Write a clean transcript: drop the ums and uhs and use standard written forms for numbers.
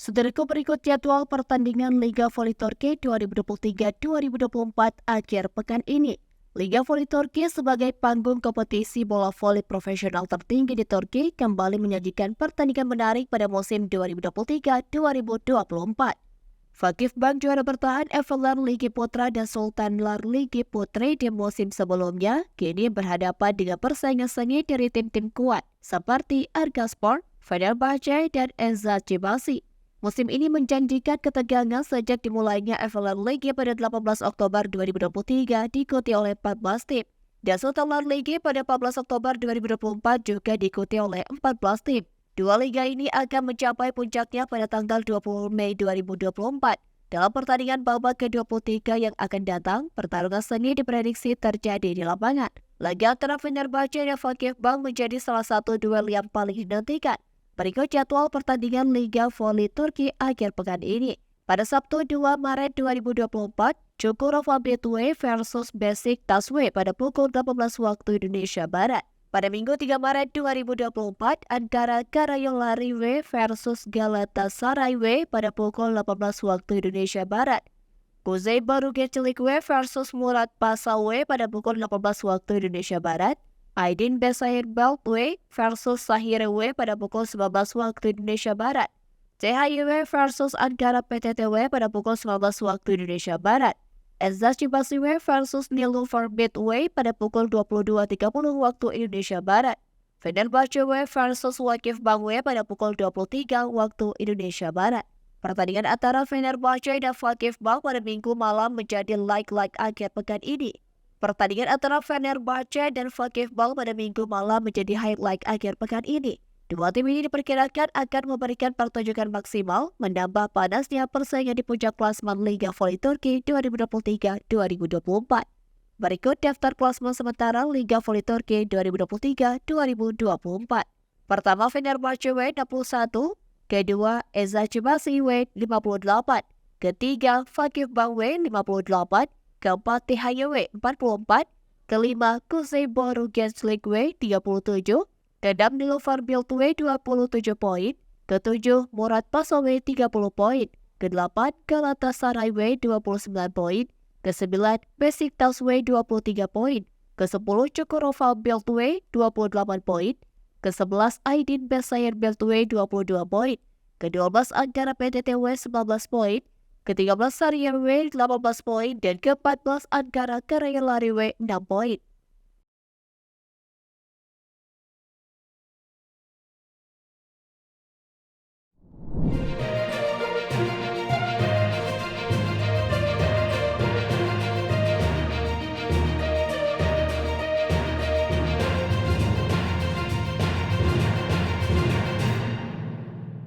Saudaraku, berikut jadwal pertandingan Liga Voli Turki 2023-2024 akhir pekan ini. Liga Voli Turki sebagai panggung kompetisi bola voli profesional tertinggi di Turki kembali menyajikan pertandingan menarik pada musim 2023-2024. Vakifbank juara bertahan Everlar Ligi Putra dan Sultanlar Ligi Putri di musim sebelumnya kini berhadapan dengan persaingan sengit dari tim-tim kuat seperti Argaspor, Fenerbahce, dan Eczacıbaşı. Musim ini menjanjikan ketegangan sejak dimulainya Everlar Ligi pada 18 Oktober 2023 diikuti oleh 14 tim. Dan Sultanlar Ligi pada 14 Oktober 2024 juga diikuti oleh 14 tim. Dua liga ini akan mencapai puncaknya pada tanggal 20 Mei 2024. Dalam pertandingan babak ke-23 yang akan datang, pertarungan sengit diprediksi terjadi di lapangan. Laga antara Fenerbahce dan Vakifbank menjadi salah satu duel yang paling dinantikan. Berikut jadwal pertandingan Liga Voli Turki akhir pekan ini. Pada Sabtu 2 Maret 2024, Çukurova Betway versus Beşiktaş pada pukul 18 waktu Indonesia Barat. Pada Minggu 3 Maret 2024, Ankara Karayolari versus Galatasaray pada pukul 18 waktu Indonesia Barat. Kuzey Barugelçilik versus Murat Paşa pada pukul 18 waktu Indonesia Barat. Aydin Besayir-Belt versus Sahir pada pukul 19 waktu Indonesia Barat. CHY versus Ankara PTT pada pukul 19 waktu Indonesia Barat. Eczacıbaşı versus Nilüfer Betway pada pukul 22.30 waktu Indonesia Barat. Fenerbahce versus Vakifbank pada pukul 23 waktu Indonesia Barat. Pertandingan antara Fenerbahce dan Vakifbank pada Minggu malam menjadi like akhir pekan ini. Pertandingan antara Fenerbahce dan Vakifbank pada Minggu malam menjadi highlight akhir pekan ini. Dua tim ini diperkirakan akan memberikan pertunjukan maksimal, menambah panasnya persaingan di puncak klasemen Liga Voli Turki 2023-2024. Berikut daftar klasemen sementara Liga Voli Turki 2023-2024. Pertama Fenerbahce 61, kedua Eczacıbaşı 58, ketiga Vakifbank 58, keempat THY 44, kelima Kuzey Barugelçilik 37, keenam Nilüfer Beltway 27 poin, ketujuh Murat Paşa 30 poin, kedelapan Galatasaray 29 poin, kesembilan Beşiktaş 23 poin, kesepuluh Çukurova Beltway 28 poin, kesebelas Aydin Besayir Beltway 22 poin, ke-12 Ankara PTT 19 poin, ke-13 Sarıyer 18 poin, dan ke-14 Ankara Karayolari 6 poin.